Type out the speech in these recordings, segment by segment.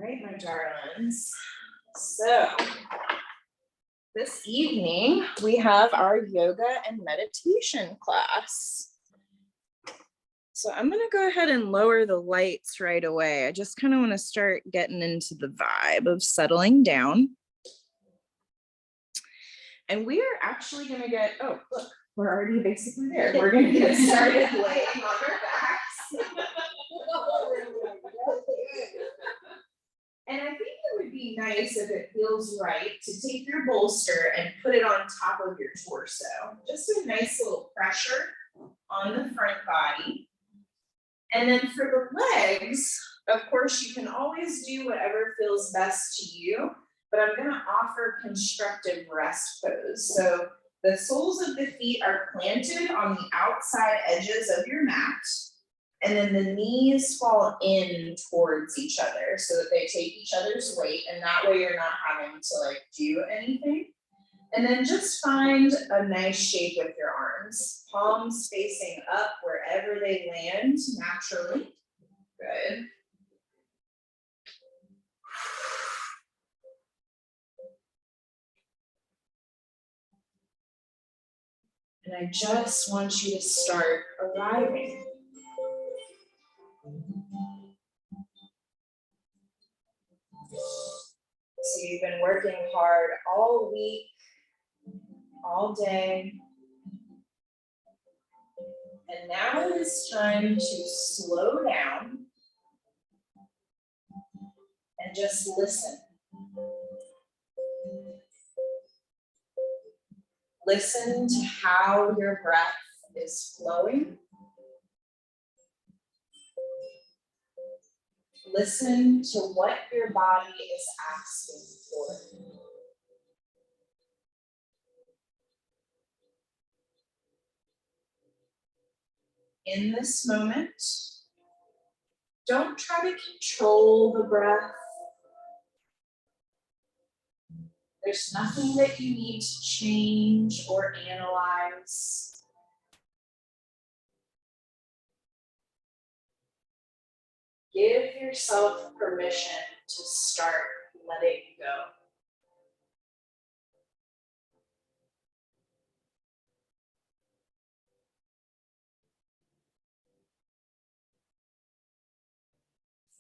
right, my darlings. So this evening we have our yoga and meditation class. So I'm going to go ahead and lower the lights right away. I just kind of want to start getting into the vibe of settling down. And we are actually going to get, oh, look, we're already basically there. We're going to get started laying on our backs. And I think it would be nice if it feels right to take your bolster and put it on top of your torso. Just a nice little pressure on the front body. And then for the legs, of course, you can always do whatever feels best to you, but I'm going to offer constructive rest pose. So the soles of the feet are planted on the outside edges of your mat. And then the knees fall in towards each other so that they take each other's weight. And that way you're not having to do anything. And then just find a nice shape with your arms. Palms facing up wherever they land naturally. Good. And I just want you to start arriving. So you've been working hard all week, all day. And now it is time to slow down and just listen. Listen to how your breath is flowing. Listen to what your body is asking for. In this moment, don't try to control the breath. There's nothing that you need to change or analyze. Give yourself permission to start letting go.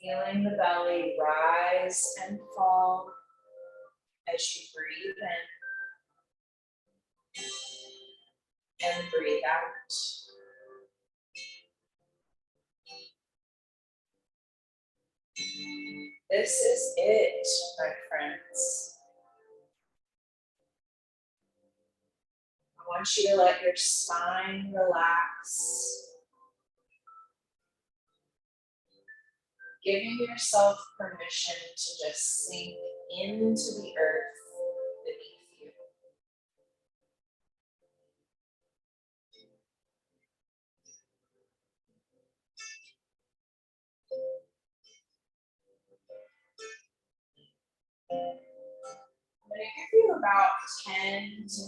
Feeling the belly rise and fall as you breathe in and breathe out. This is it, my friends. I want you to let your spine relax. Giving yourself permission to just sink into the earth beneath you. I'm going to give you about 10 to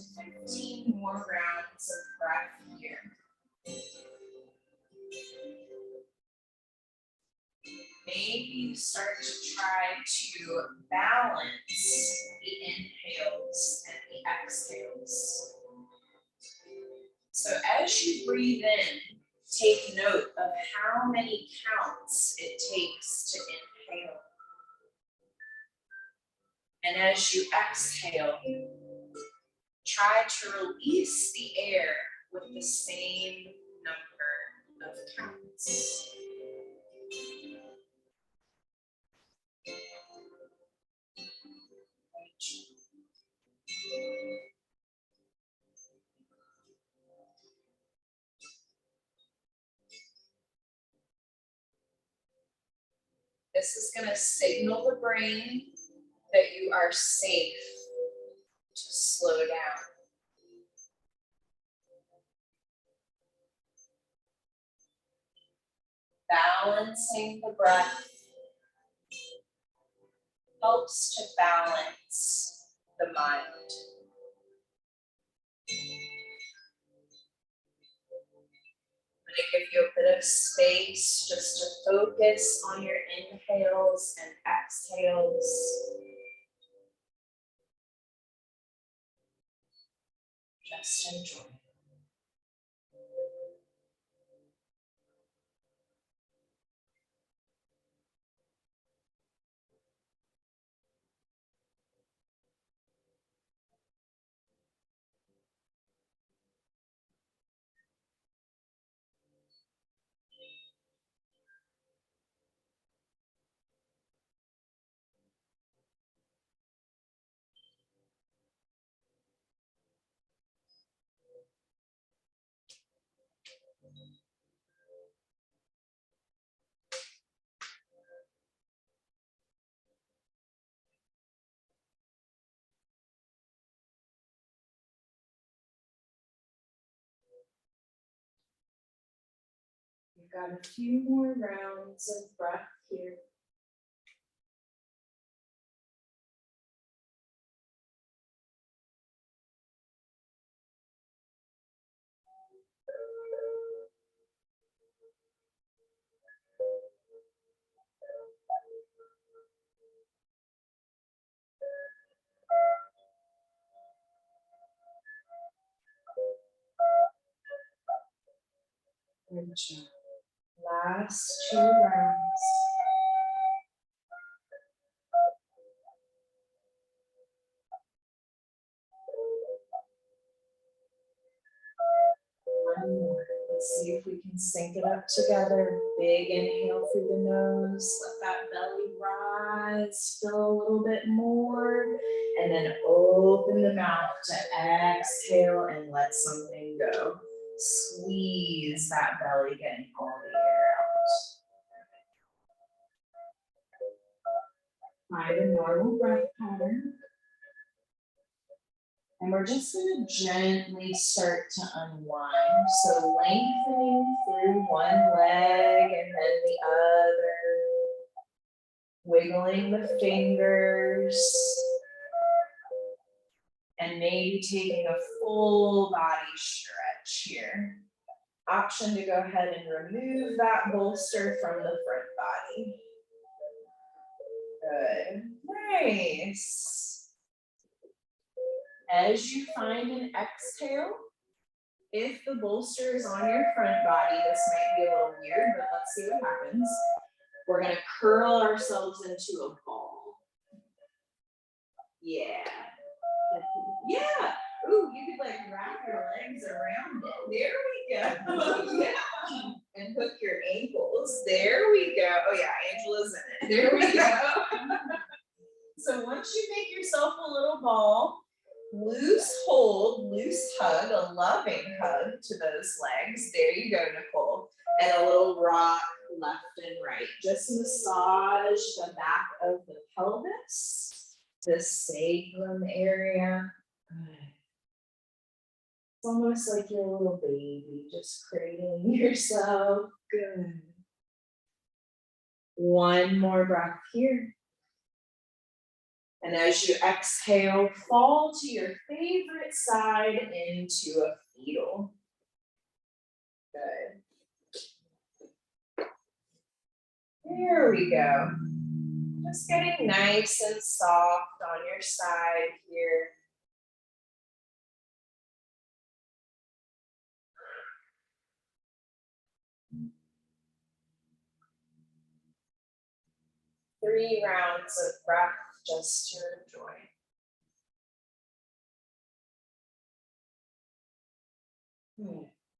15 more rounds of breath here. Maybe you start to try to balance the inhales and the exhales. So as you breathe in, take note of how many counts it takes to inhale. And as you exhale, try to release the air with the same number of counts. This is going to signal the brain that you are safe to slow down. Balancing the breath helps to balance the mind. I'm going to give you a bit of of space just to focus on your inhales and exhales. Just enjoy. We've got a few more rounds of breath here. Good job. Last 2 rounds. One more. Let's see if we can sync it up together. Big inhale through the nose. Let that belly rise. Fill a little bit more. And then open the mouth to exhale and let something go. Squeeze that belly, getting all the air out. Find a normal breath pattern. And we're just going to gently start to unwind. So lengthening through one leg and then the other. Wiggling the fingers. And maybe taking a full body stretch here. Option to go ahead and remove that bolster from the front body. Good. Nice. As you find an exhale, if the bolster is on your front body, this might be a little weird, but let's see what happens. We're gonna curl ourselves into a ball. Yeah. Yeah. Ooh, you could like wrap your legs around it. There we go. Yeah. And hook your ankles. There we go. Oh yeah, Angela's in it. There we go. So once you make yourself a little ball, loose hold, loose hug, a loving hug to those legs. There you go, Nicole. And a little rock left and right. Just massage the back of the pelvis, the sacrum area. Good. It's almost like you're a little baby, just cradling yourself. Good. One more breath here. And as you exhale, fall to your favorite side into a fetal. Good. There we go. Just getting nice and soft on your side here. Three rounds of breath just to enjoy.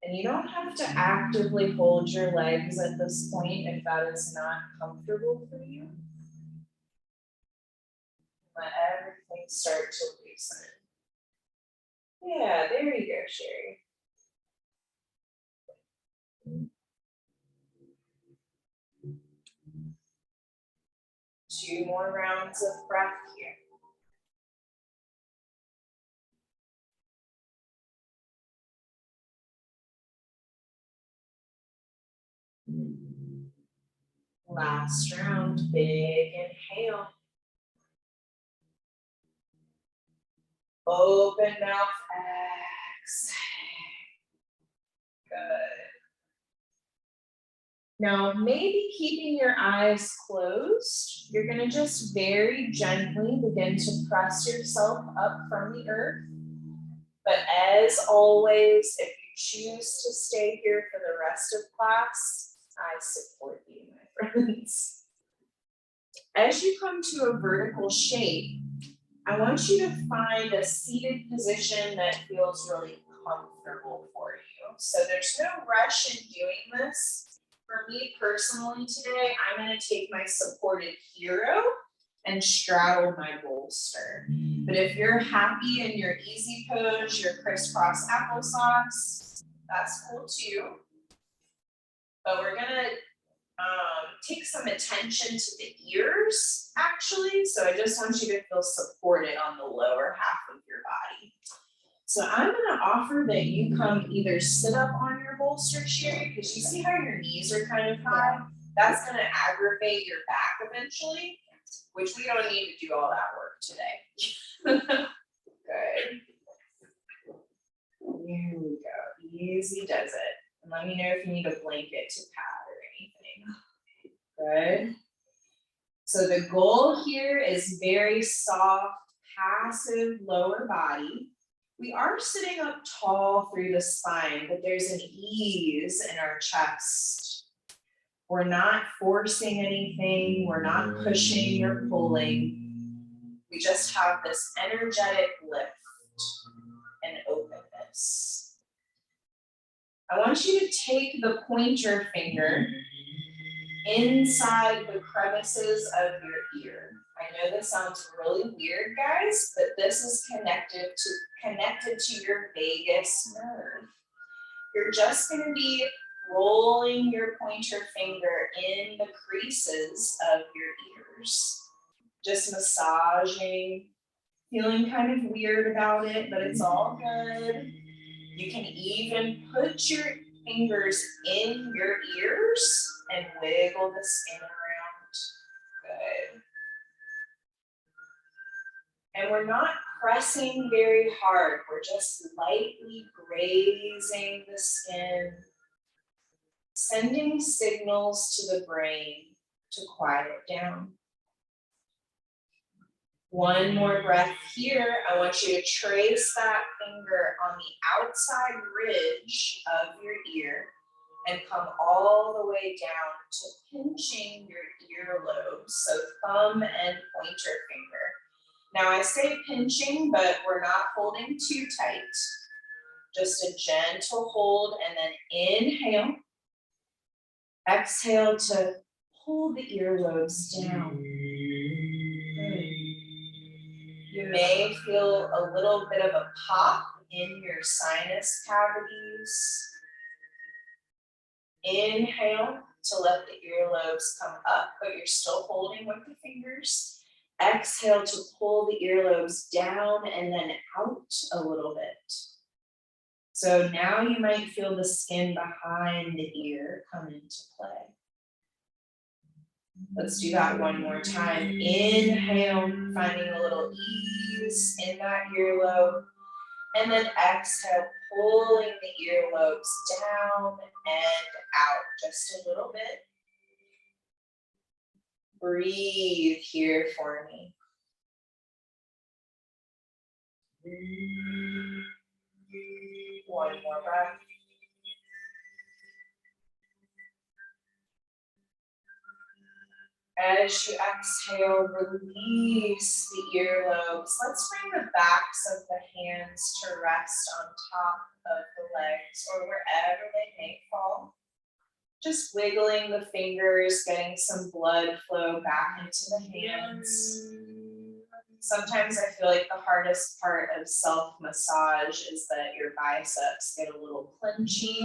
And you don't have to actively hold your legs at this point if that is not comfortable for you. Let everything start to loosen. Yeah, there you go, Sherry. Two more rounds of breath here. Last round, big inhale. Open mouth, exhale. Good. Now, maybe keeping your eyes closed, you're going to just very gently begin to press yourself up from the earth. But as always, if you choose to stay here for the rest of class, I support you, my friends. As you come to a vertical shape, I want you to find a seated position that feels really comfortable for you. So there's no rush in doing this. For me personally today, I'm going to take my supported hero and straddle my bolster. But if you're happy in your easy pose, your crisscross applesauce, that's cool too. But we're going to take some attention to the ears, actually. So I just want you to feel supported on the lower half of your body. So I'm going to offer that you come either sit up on your bolster chair, because you see how your knees are kind of high. That's going to aggravate your back eventually, which we don't need to do all that work today. Good. Here we go. Easy does it. And let me know if you need a blanket to pat or anything. Good. So the goal here is very soft, passive lower body. We are sitting up tall through the spine, but there's an ease in our chest. We're not forcing anything. We're not pushing or pulling. We just have this energetic lift and openness. I want you to take the pointer finger inside the crevices of your ear. I know this sounds really weird, guys, but this is connected to your vagus nerve. You're just going to be rolling your pointer finger in the creases of your ears, just massaging, feeling kind of weird about it, but it's all good. You can even put your fingers in your ears and wiggle the skin around. Good. And we're not pressing very hard. We're just lightly grazing the skin, sending signals to the brain to quiet down. One more breath here. I want you to trace that finger on the outside ridge of your ear and come all the way down to pinching your earlobes. So thumb and pointer finger. Now I say pinching, but we're not holding too tight. Just a gentle hold, and then inhale. Exhale to pull the earlobes down. Good. You may feel a little bit of a pop in your sinus cavities. Inhale to let the earlobes come up, but you're still holding with the fingers. Exhale to pull the earlobes down and then out a little bit. So now you might feel the skin behind the ear come into play. Let's do that one more time. Inhale, finding a little ease in that earlobe. And then exhale, pulling the earlobes down and out just a little bit. Breathe here for me. One more breath. As you exhale, release the earlobes. Let's bring the backs of the hands to rest on top of the legs or wherever they may fall. Just wiggling the fingers, getting some blood flow back into the hands. Sometimes I feel like the hardest part of self-massage is that your biceps get a little clenchy.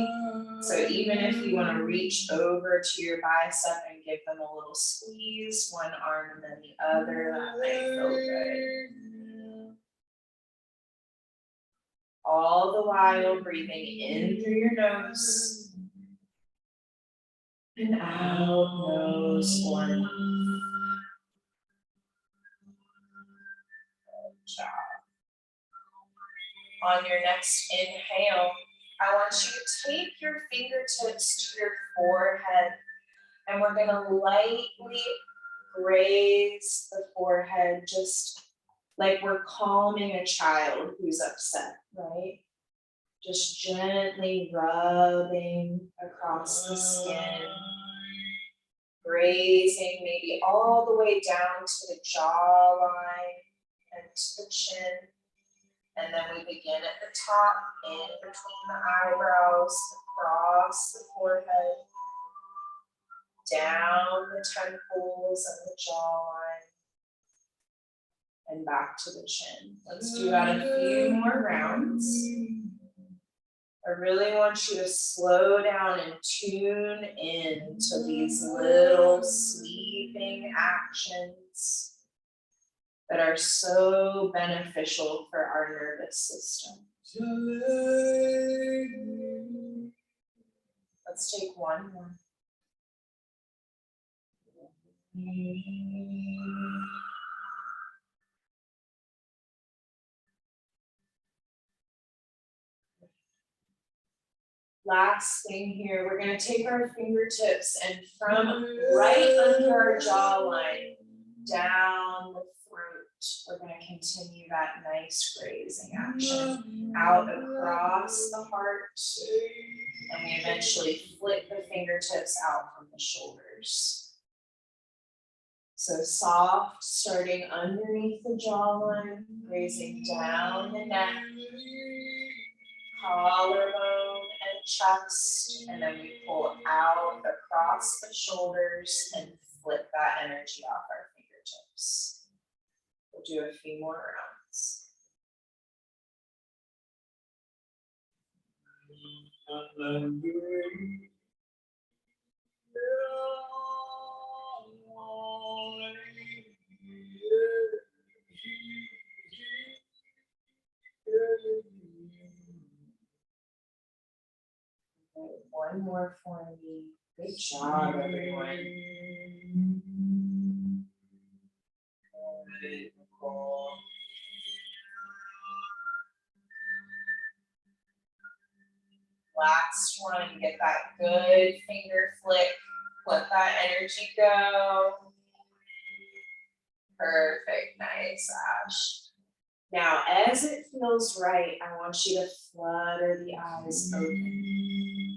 So even if you want to reach over to your bicep and give them a little squeeze, one arm and then the other, that might feel good. All the while breathing in through your nose and out nose or mouth. Job. On your next inhale, I want you to take your fingertips to your forehead And we're gonna lightly graze the forehead, just like we're calming a child who's upset, right? Just gently rubbing across the skin, grazing maybe all the way down to the jawline and to the chin. And then we begin at the top, in between the eyebrows, across the forehead, down the temples and the jawline, and back to the chin. Let's do that a few more rounds. I really want you to slow down and tune in to these little sweeping actions that are so beneficial for our nervous system. Let's take one more. Last thing here, we're going to take our fingertips and from right under our jawline down the throat, we're going to continue that nice grazing action out across the heart, and we eventually flick the fingertips out from the shoulders. So soft, starting underneath the jawline, grazing down the neck, collarbone and chest, and then we pull out across the shoulders and flip that energy off our fingertips. We'll do a few more rounds. One more for me. Good job, everyone. Good. Cool. Last one, get that good finger flick. Let that energy go. Perfect, nice, Ash. Now, as it feels right, I want you to flutter the eyes open.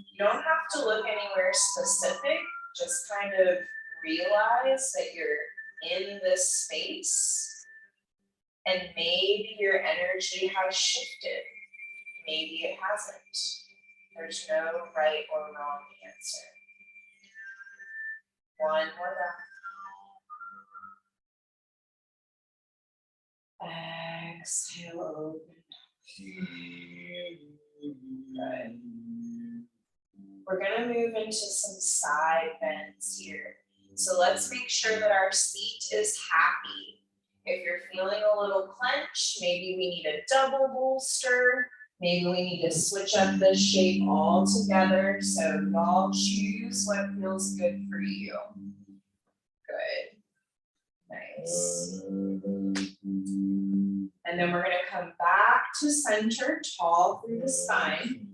You don't have to look anywhere specific, just kind of realize that you're in this space and maybe your energy has shifted. Maybe it hasn't. There's no right or wrong answer. One more breath. Exhale, open. Good. We're gonna move into some side bends here. So let's make sure that our seat is happy. If you're feeling a little clenched, maybe we need a double bolster. Maybe we need to switch up the shape altogether. So y'all choose what feels good for you. Good. Nice. And then we're gonna come back to center, tall through the spine.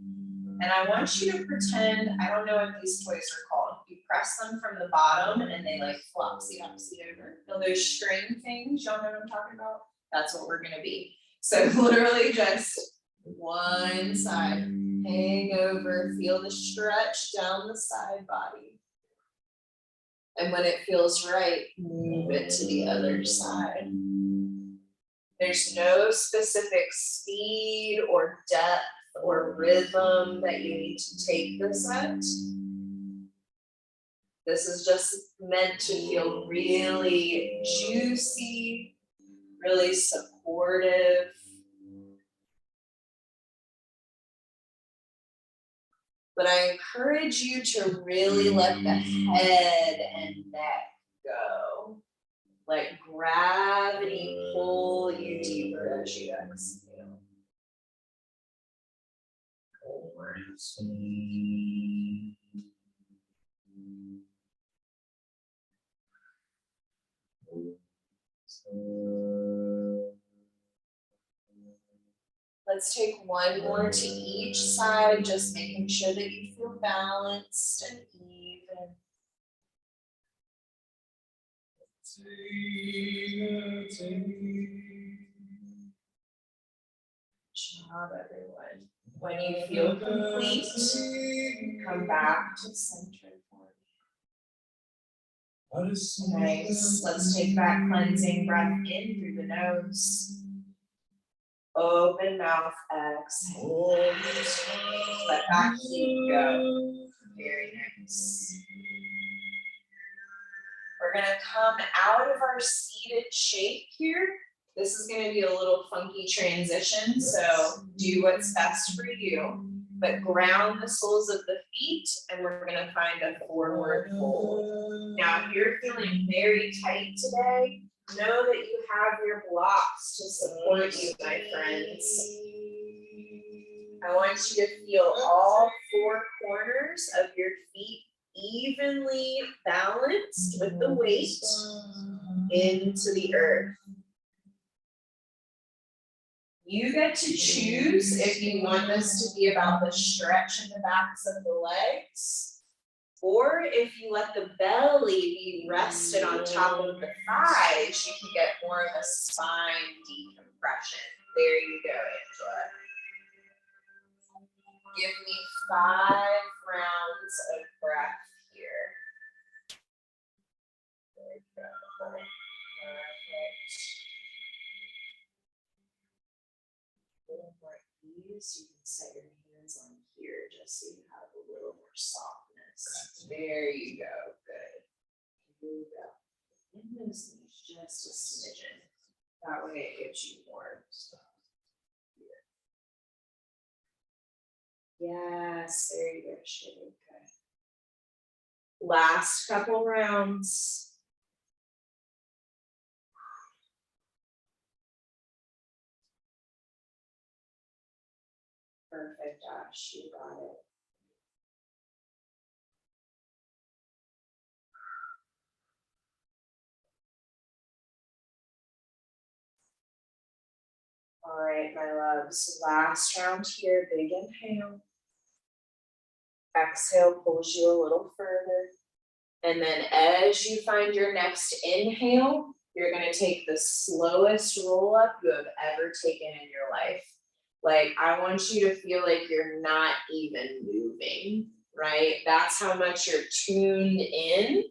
And I want you to pretend, I don't know what these toys are called. You press them from the bottom and they like flopsy over. Feel those string things, y'all know what I'm talking about? That's what we're gonna be. So literally just one side, hang over, feel the stretch down the side body. And when it feels right, move it to the other side. There's no specific speed or depth or rhythm that you need to take this at. This is just meant to feel really juicy, really supportive. But I encourage you to really let the head and neck go. Let gravity pull you deeper as you exhale. Let's take one more to each side, just making sure that you feel balanced and even. Job, everyone. When you feel complete, come back to center for me. Nice. Let's take that cleansing breath in through the nose. Open mouth, exhale. Let that heat go. Very nice. We're gonna come out of our seated shape here. This is gonna be a little funky transition, so do what's best for you. But ground the soles of the feet, and we're gonna find a forward fold. Now, if you're feeling very tight today, know that you have your blocks to support you, my friends. I want you to feel all four corners of your feet evenly balanced with the weight into the earth. You get to choose if you want this to be about the stretch in the backs of the legs, or if you let the belly be rested on top of the thighs, you can get more of a spine decompression. There you go, Angela. Give me 5 rounds of breath here. There you go. Perfect. A little more ease, you can set your hands on here just so you have a little more softness. There you go. Good. Here we go. In those knees just a smidgen. That way it gives you more stuff. Yes, there you go, Shane. Okay. Last couple rounds. Perfect, Ash, you got it. All right, my loves, last round here, big inhale. Exhale pulls you a little further. And then as you find your next inhale, you're gonna take the slowest roll up you have ever taken in your life. Like, I want you to feel like you're not even moving, right? That's how much you're tuned in.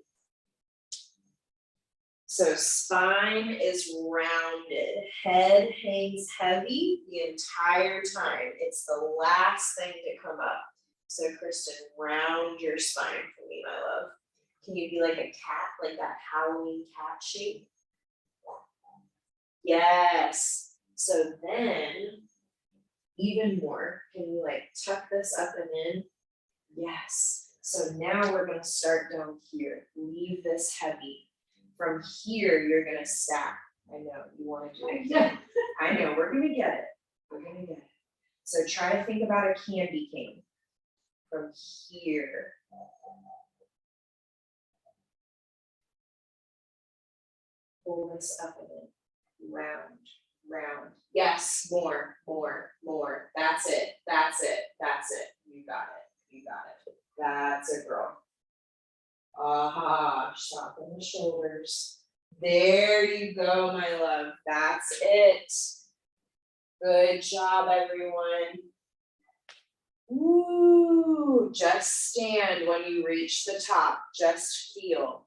So spine is rounded, head hangs heavy the entire time. It's the last thing to come up. So Kristen, round your spine for me, my love. Can you be like a cat, like that Halloween cat shape? Yes. So then, even more, can you like tuck this up and in? Yes. So now we're gonna start down here. Leave this heavy. From here, you're gonna stack. I know, you wanna do it. I know, we're gonna get it. We're gonna get it. So try to think about a candy cane. From here. Pull this up and in. Round, round. Yes, more. That's it. You got it. That's it, girl. Aha, soften the shoulders. There you go, my love. That's it. Good job, everyone. Ooh, just stand when you reach the top. Just feel.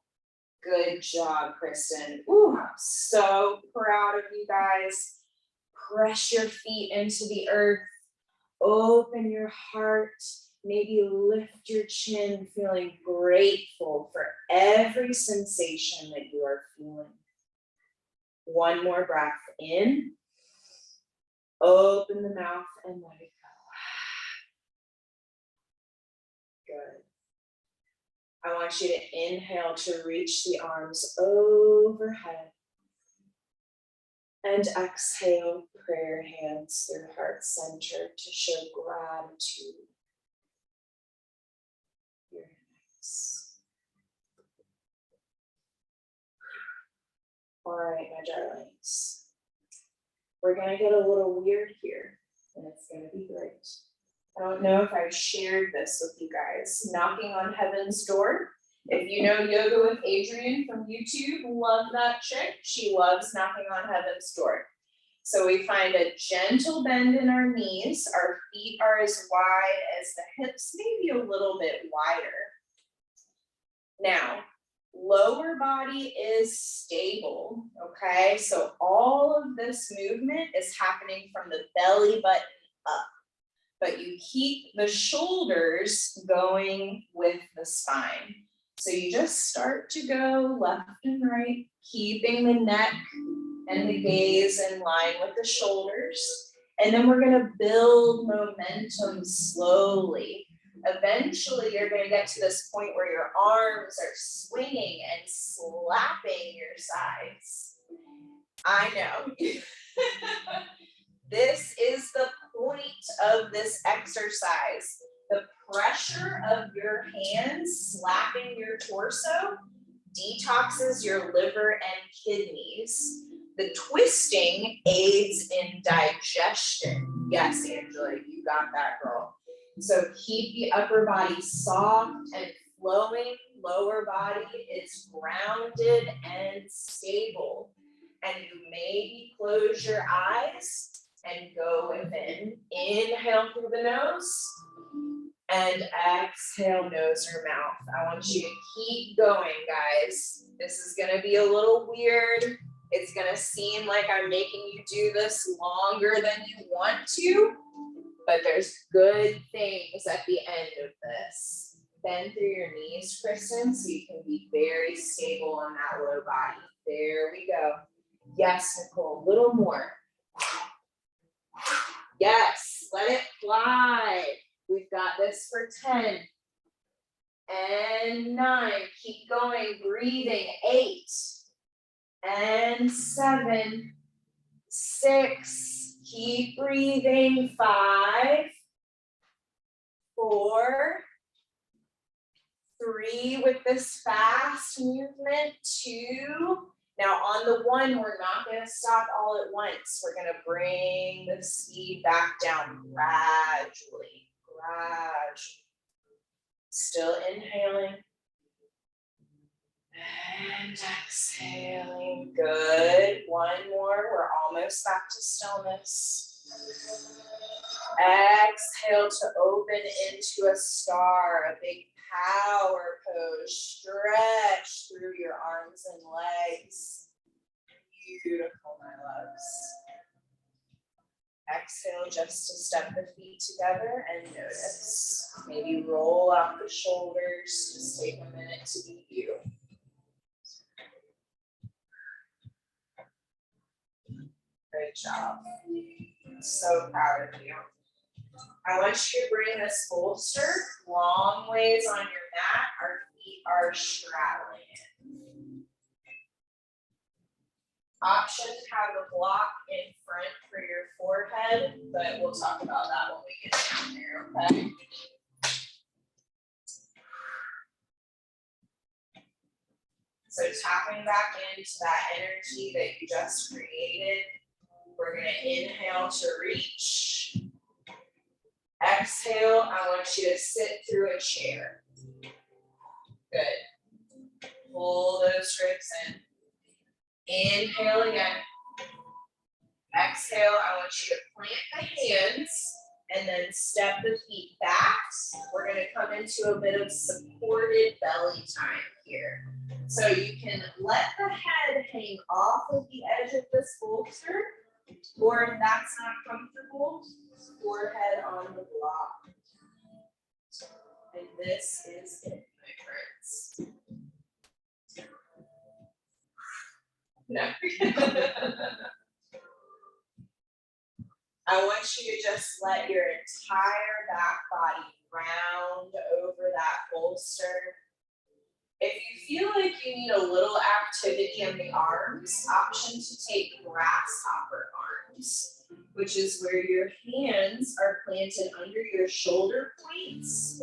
Good job, Kristen. Ooh, I'm so proud of you guys. Press your feet into the earth. Open your heart. Maybe lift your chin, feeling grateful for every sensation that you are feeling. One more breath in. Open the mouth and let it go. Good. I want you to inhale to reach the arms overhead. And exhale, prayer hands through heart center to show gratitude. Very nice. All right, my darlings. We're gonna get a little weird here, and it's gonna be great. I don't know if I've shared this with you guys. Knocking on heaven's door If you know Yoga with Adrienne from YouTube, love that chick. She loves knocking on heaven's door. So we find a gentle bend in our knees. Our feet are as wide as the hips, maybe a little bit wider. Now, lower body is stable, okay? So all of this movement is happening from the belly button up, but you keep the shoulders going with the spine. So you just start to go left and right, keeping the neck and the gaze in line with the shoulders. And then we're gonna build momentum slowly. Eventually, you're gonna get to this point where your arms are swinging and slapping your sides. I know. This is the point of this exercise. The pressure of your hands slapping your torso detoxes your liver and kidneys. The twisting aids in digestion. Yes, Angela, you got that, girl. So keep the upper body soft and flowing. Lower body is grounded and stable. And you maybe close your eyes and go within. Inhale through the nose and exhale nose or mouth. I want you to keep going, guys. This is gonna be a little weird. It's gonna seem like I'm making you do this longer than you want to, but there's good things at the end of this. Bend through your knees, Kristen, so you can be very stable on that low body. There we go. Yes, Nicole, a little more. Yes, let it fly. We've got this for 10 and 9. Keep going, breathing. 8 and 7, 6. Keep breathing. 5, 4, 3 with this fast movement. 2. Now on the 1, we're not going to stop all at once. We're going to bring the speed back down gradually. Still inhaling. And exhaling. Good. 1 more. We're almost back to stillness. Exhale to open into a star, a big power pose. Stretch through your arms and legs. Beautiful, my loves. Exhale just to step the feet together and notice. Maybe roll out the shoulders. Just take a minute to be you. Great job. So proud of you. I want you to bring this bolster long ways on your mat. Our feet are straddling it. Option to have a block in front for your forehead, but we'll talk about that when we get down there, okay? So tapping back into that energy that you just created. We're gonna inhale to reach. Exhale, I want you to sit through a chair. Good. Pull those ribs in. Inhale again. Exhale, I want you to plant the hands and then step the feet back. We're going to come into a bit of supported belly time here. So you can let the head hang off of the edge of this bolster, or if that's not comfortable, forehead on the block. And this is it, my friends. No. I want you to just let your entire back body round over that bolster. If you feel like you need a little activity in the arms, option to take grasshopper arms, which is where your hands are planted under your shoulder points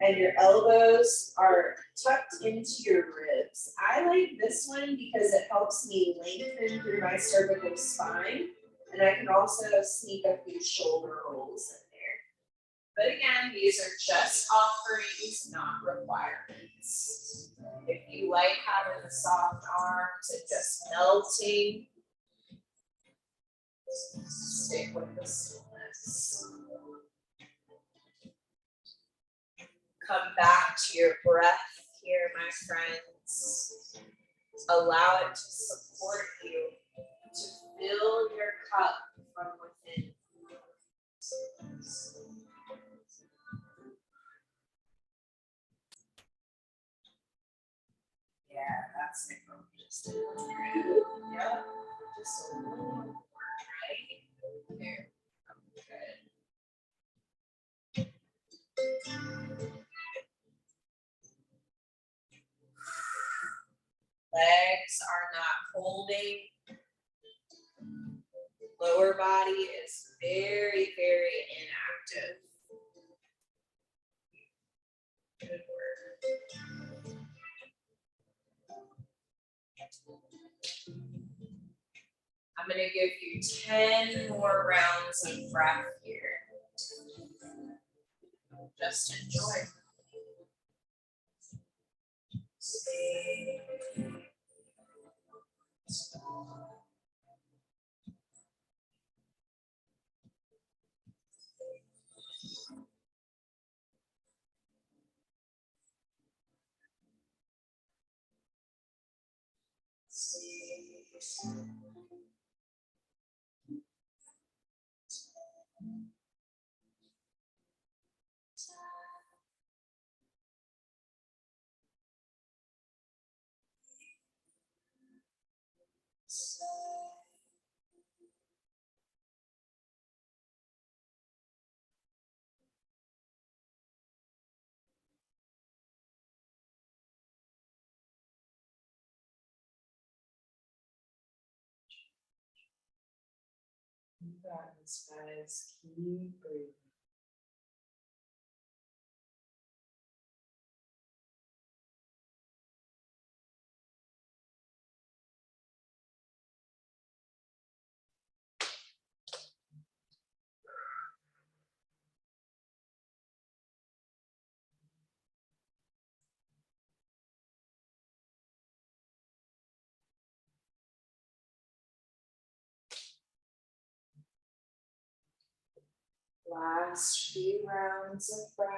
and your elbows are tucked into your ribs. I like this one because it helps me lengthen through my cervical spine, and I can also sneak a few shoulder rolls in there. But again, these are just offerings, not requirements. If you like having the soft arms and just melting, stick with the stillness. Come back to your breath here, my friends. Allow it to support you, to fill your cup from within. Yeah, that's it. Just a little through. Yep. Just a little more, right? There. Good. Legs are not holding. Lower body is very, very inactive. Good work. I'm going to give you 10 more rounds of breath here. Just enjoy. You got this, guys. Keep breathing. Last few rounds of breath.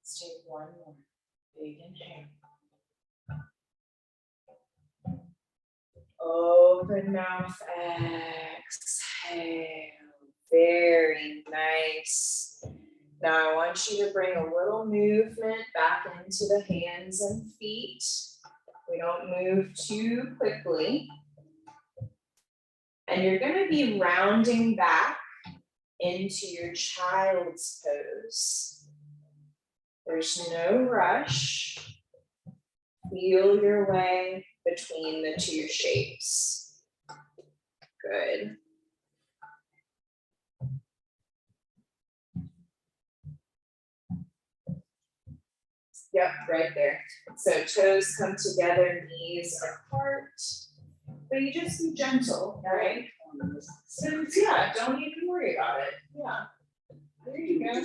Let's take one more big inhale. Open mouth, exhale. Very nice. Now I want you to bring a little movement back into the hands and feet. We don't move too quickly. And you're going to be rounding back into your child's pose. There's no rush. Feel your way between the two shapes. Good. Yep, right there. So toes come together, knees apart. But you just be gentle, right? So yeah, don't even worry about it. Yeah. There you go.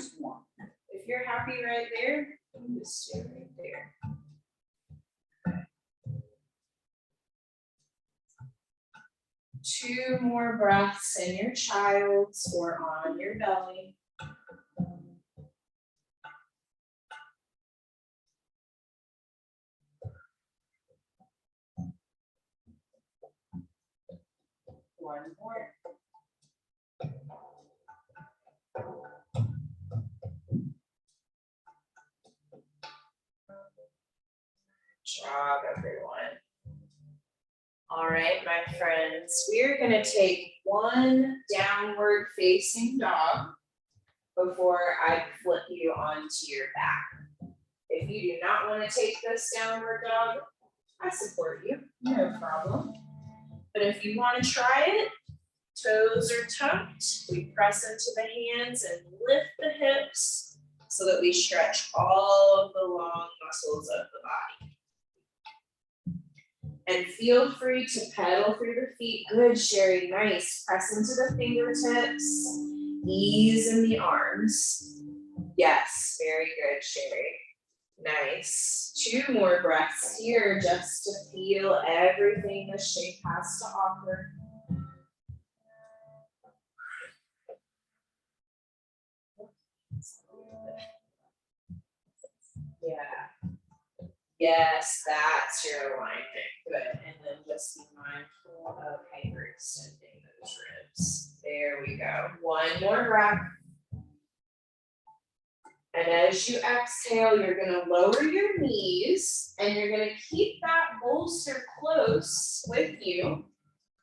If you're happy right there, you just stay right there. Two more breaths in your child's or on your belly. One more. Good job, everyone. All right, my friends, we're going to take one downward facing dog before I flip you onto your back. If you do not want to take this downward dog, I support you, no problem. But if you want to try it, toes are tucked, we press into the hands and lift the hips so that we stretch all of the long muscles of the body. And feel free to pedal through the feet. Good, Sherry, nice. Press into the fingertips, ease in the arms. Yes, very good, Sherry. Nice. 2 more breaths here just to feel everything the shape has to offer. Yeah. Yes, that's your alignment. Good. And then just be mindful of hyperextending those ribs. There we go. 1 more breath. And as you exhale, you're going to lower your knees and you're going to keep that bolster close with you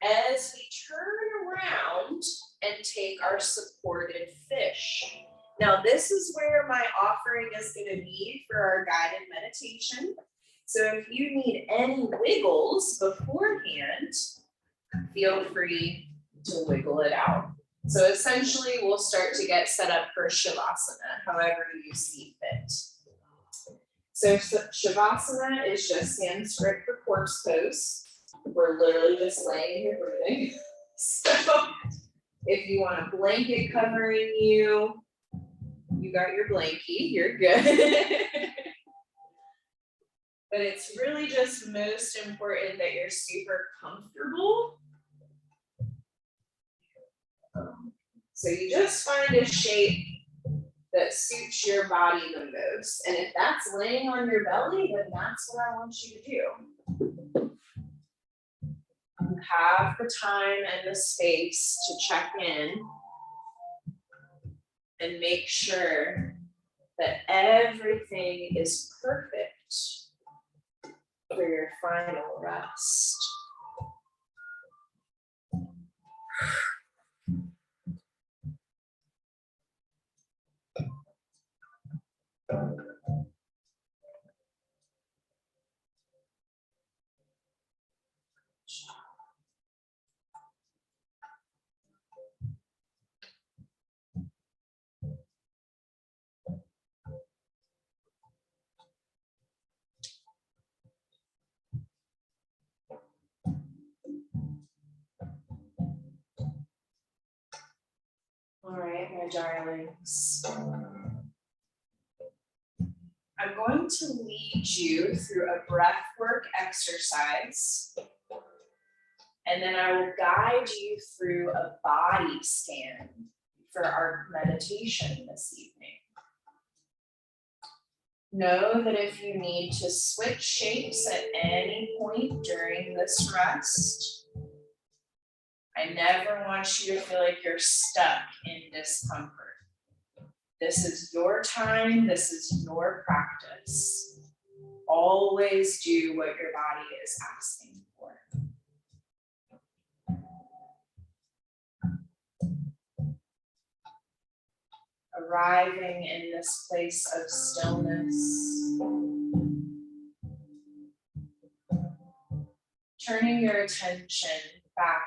as we turn around and take our supported fish. Now, this is where my offering is going to be for our guided meditation. So if you need any wiggles beforehand, feel free to wiggle it out. So essentially, we'll start to get set up for Shavasana, however you see fit. So Shavasana is just Sanskrit for corpse pose. We're literally just laying here breathing. So if you want a blanket covering you, you got your blankie, you're good. But it's really just most important that you're super comfortable. So you just find a shape that suits your body the most. And if that's laying on your belly, then that's what I want you to do. You have the time and the space to check in and make sure that everything is perfect for your final rest. All right, my darlings. I'm going to lead you through a breathwork exercise, and then I will guide you through a body scan for our meditation this evening. Know that if you need to switch shapes at any point during this rest, I never want you to feel like you're stuck in discomfort. This is your time, this is your practice. Always do what your body is asking for. Arriving in this place of stillness. Turning your attention back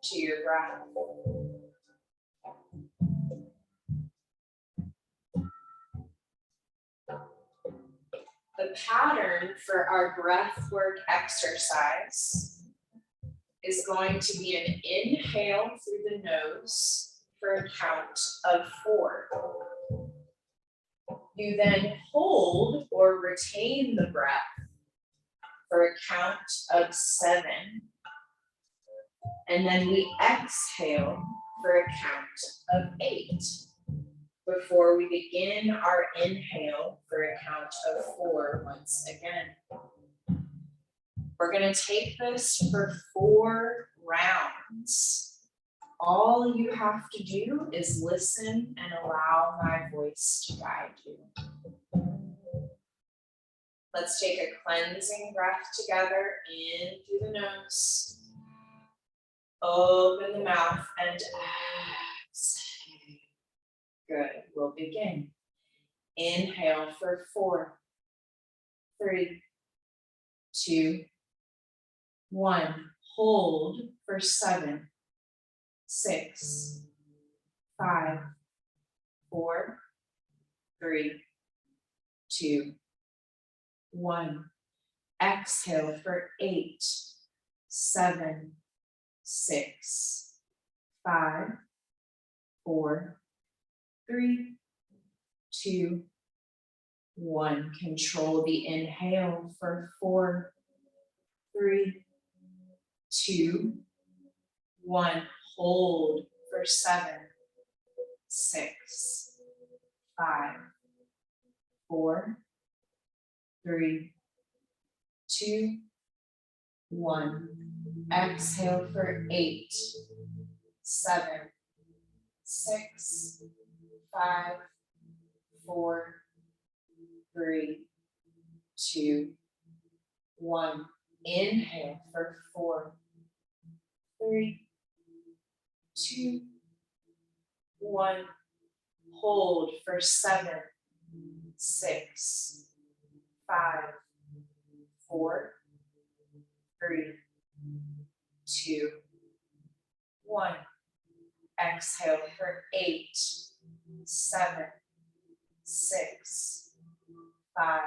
to your breath. The pattern for our breathwork exercise is going to be an inhale through the nose for a count of 4. You then hold or retain the breath for a count of 7. And then we exhale for a count of 8 before we begin our inhale for a count of 4 once again. We're going to take this for 4 rounds. All you have to do is listen and allow my voice to guide you. Let's take a cleansing breath together in through the nose. Open the mouth and exhale. Good. We'll begin. Inhale for 4. 3, 2, 1. Hold for 7, 6, 5, 4, 3, 2, 1. Exhale for 8, 7, 6, 5, 4, 3, 2, 1. Control the inhale for 4, 3, 2, 1. Hold for 7, 6, 5, 4, 3, 2, 1. Exhale for 8, 7, 6, 5, 4, 3, 2, 1. Inhale for 4, 3, 2, 1. Hold for 7, 6, 5, 4, 3, 2, 1. Exhale for 8, 7, 6, 5,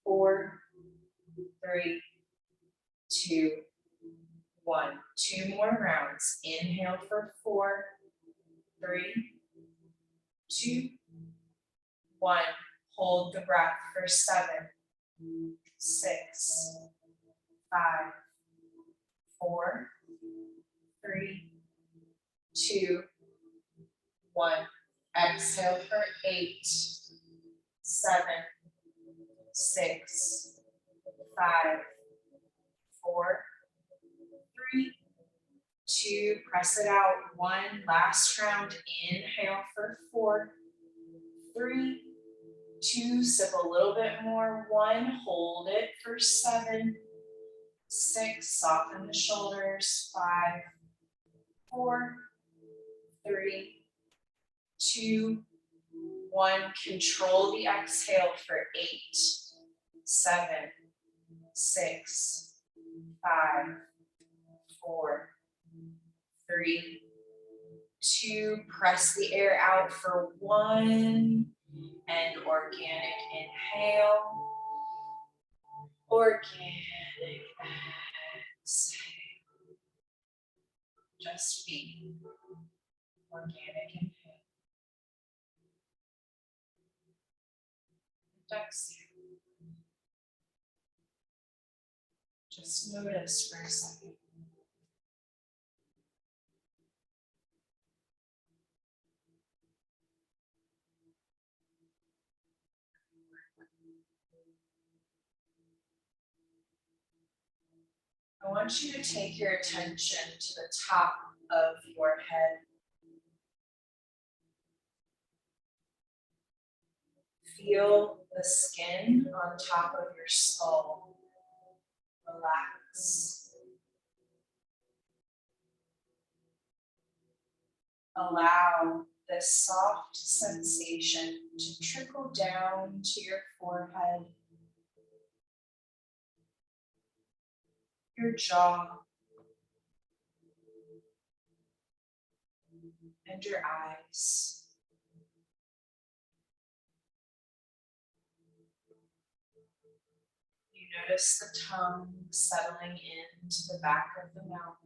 4, 3, 2, 1. 2 more rounds. Inhale for 4, 3, 2, 1. Hold the breath for 7, 6, 5, 4, 3, 2, 1. Exhale for 8, 7, 6, 5, 4, 3, 2. Press it out. 1. Last round. Inhale for 4, 3, 2. Sip a little bit more. 1. Hold it for 7, 6. Soften the shoulders. 5, 4, 3, 2, 1. Control the exhale for 8, 7, 6, 5, 4, 3, 2. Press the air out for 1. And organic inhale. Organic exhale. Just feet. Organic inhale. And exhale. Just notice for a second. I want you to take your attention to the top of your head. Feel the skin on top of your skull. Relax. Allow this soft sensation to trickle down to your forehead, your jaw, and your eyes. You notice the tongue settling into the back of the mouth,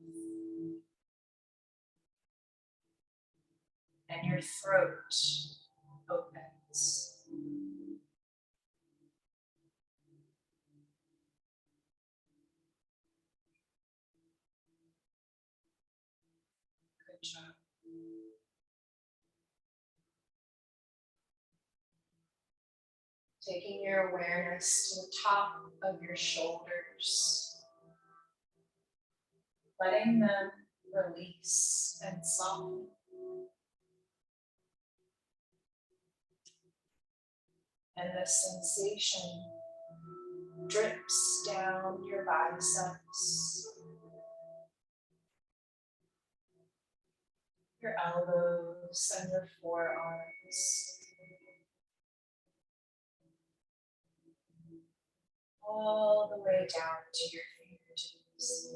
and your throat opens. Good job. Taking your awareness to the top of your shoulders, letting them release and soften. And the sensation drips down your biceps, your elbows, and your forearms. all the way down to your fingertips.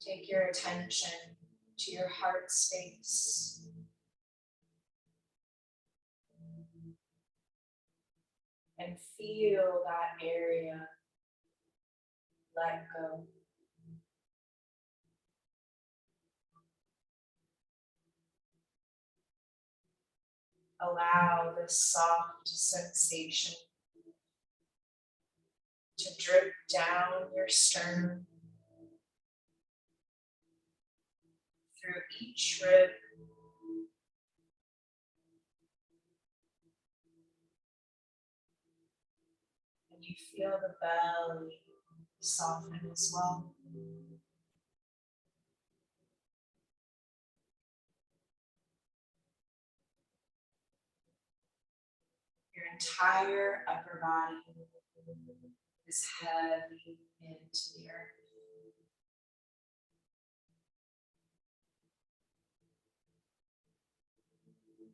Take your attention to your heart space. And feel that area let go. Allow this soft sensation to drip down your sternum, through each rib, and you feel the belly soften as well. Your entire upper body is heavy into the earth.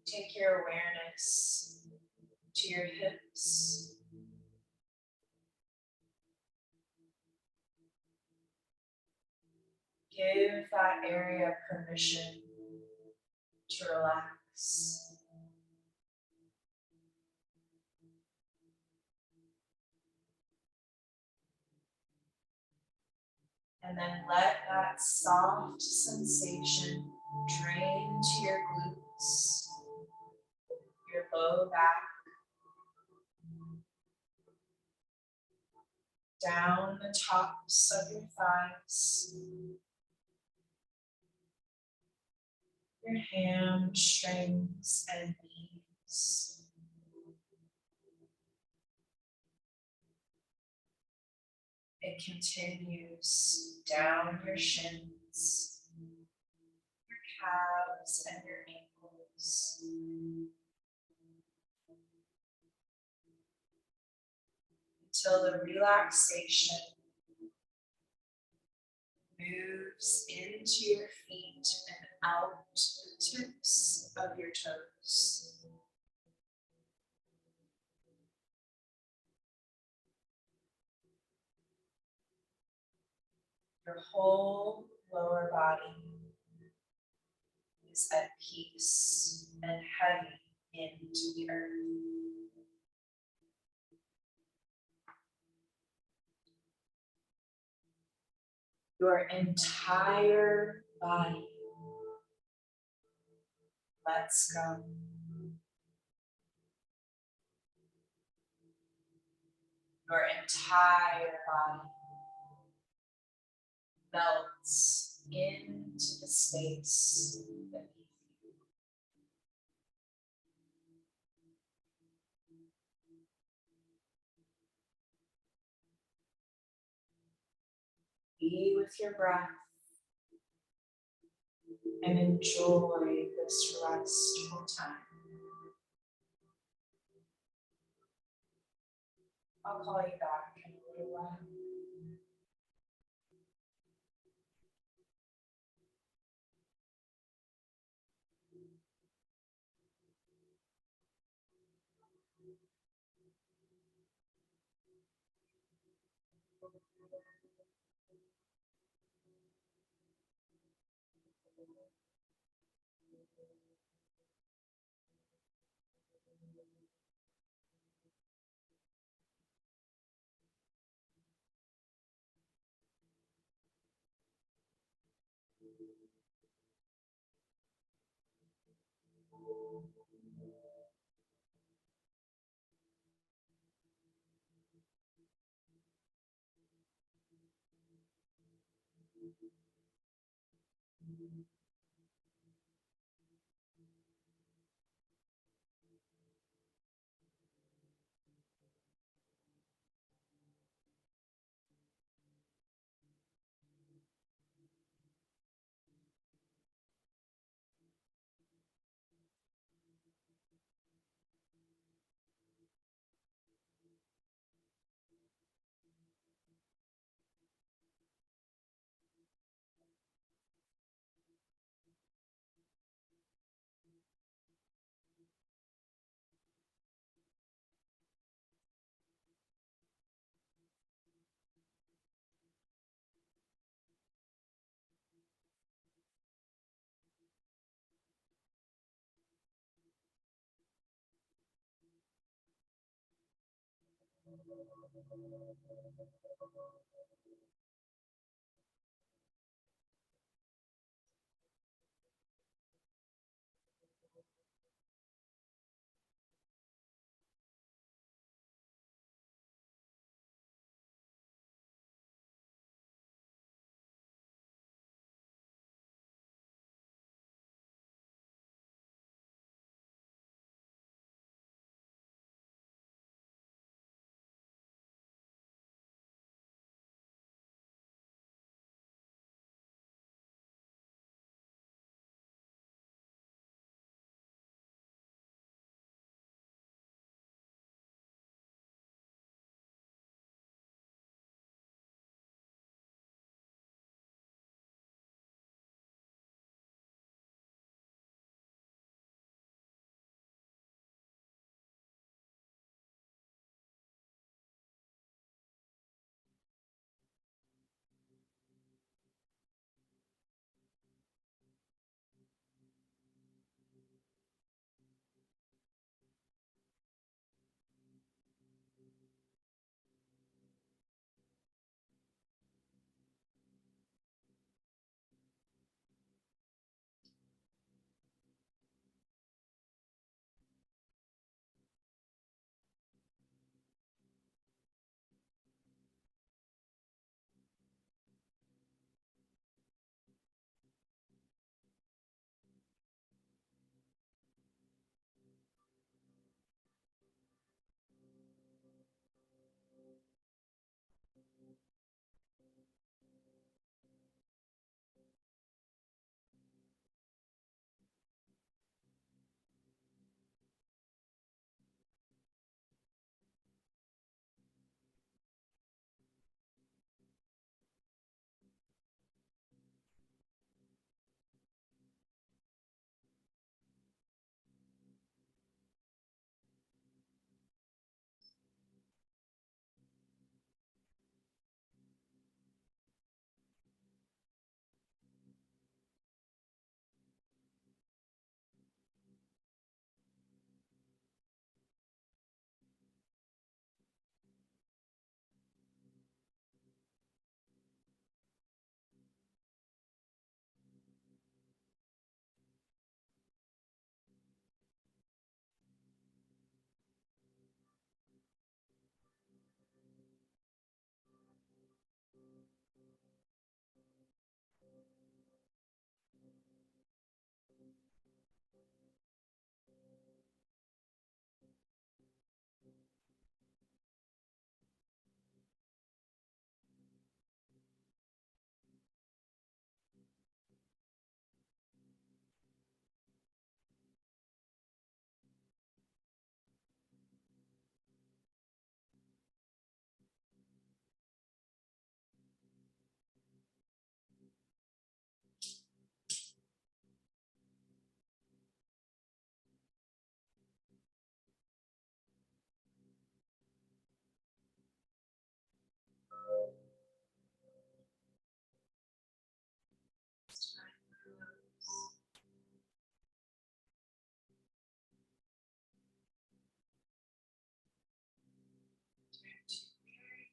Take your awareness to your hips. Give that area permission to relax. And then let that soft sensation drain to your glutes, your low back, down the tops of your thighs, your hamstrings and knees. It continues down your shins, your calves and your ankles. Until the relaxation moves into your feet and out the tips of your toes. Your whole lower body is at peace and heavy into the earth. Your entire body lets go. Your entire body melts into the space beneath you. Be with your breath and enjoy this restful time. I'll call you back in a little while.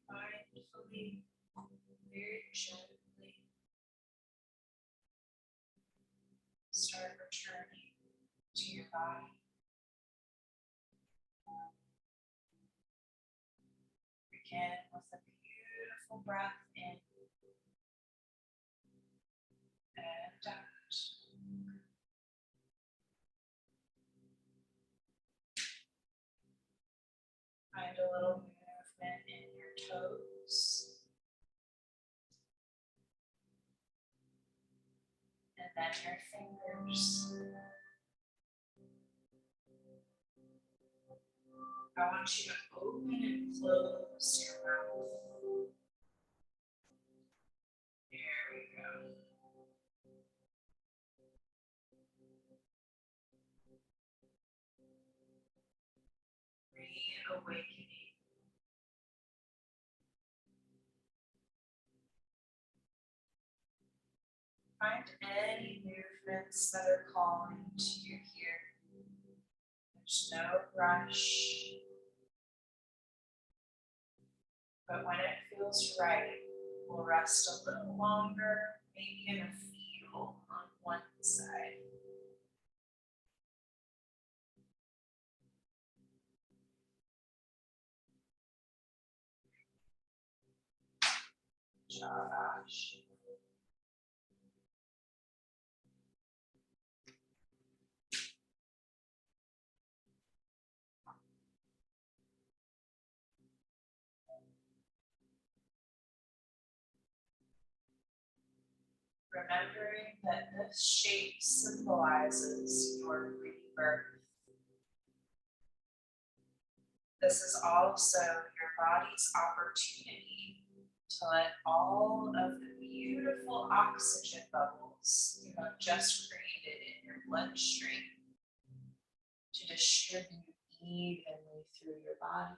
Mindfully, very gently start returning to your body. Begin with a beautiful breath in and out. Find a little movement in your toes. And then your fingers. I want you to open and close your mouth. There we go. Reawakening. Find any movements that are calling to you here. There's no rush. But when it feels right, we'll rest a little longer, maybe in a fetal on one side. Josh. Remembering that this shape symbolizes your rebirth. This is also your body's opportunity to let all of the beautiful oxygen bubbles you have just created in your bloodstream to distribute evenly through your body.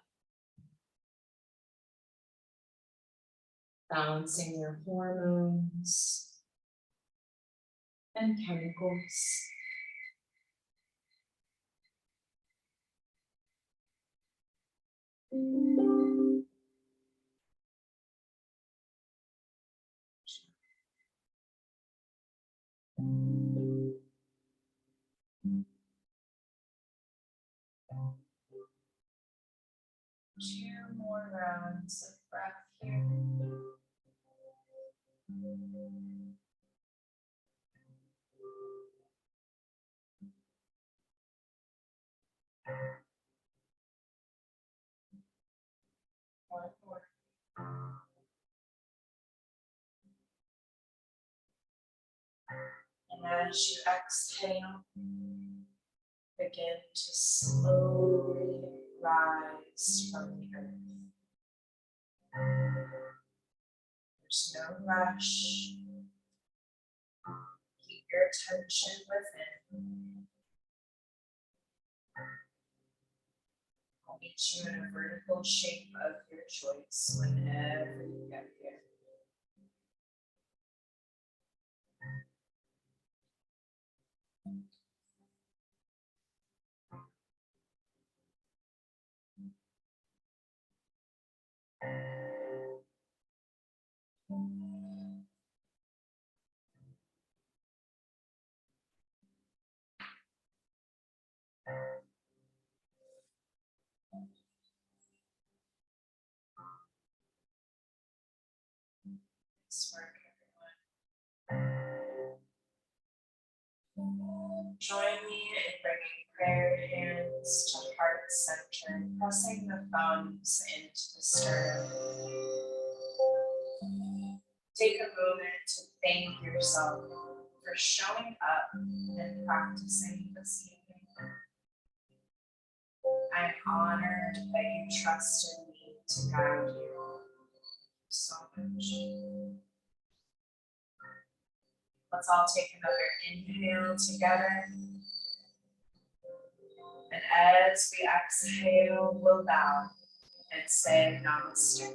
Balancing your hormones and chemicals. Two more rounds of breath here. One more. And as you exhale, begin to slowly rise from the earth. There's no rush. Keep your attention within. I'll meet you in a vertical shape of your choice whenever you get here. Nice work, everyone. Join me in bringing prayer hands to heart center, pressing the thumbs into the sternum. Take a moment to thank yourself for showing up and practicing this evening. I'm honored that you trusted me to guide you. So much. Let's all take another inhale together. And as we exhale, we'll bow and say namaste.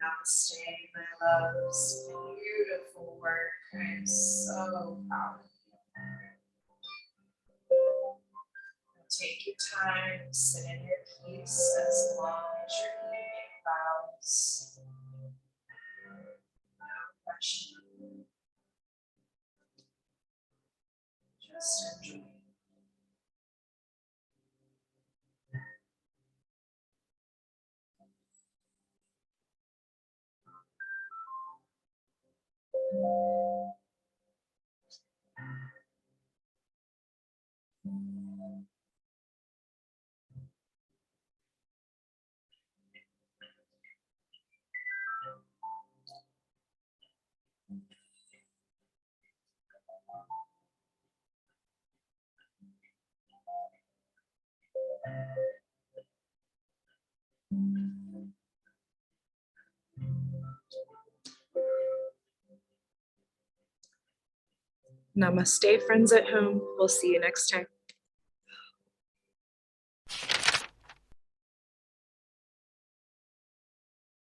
Namaste, my loves. Beautiful work. I'm so proud of you. Take your time, sit in your peace as long as your evening bows. No pressure. Just enjoy. Namaste, friends at home. We'll see you next time.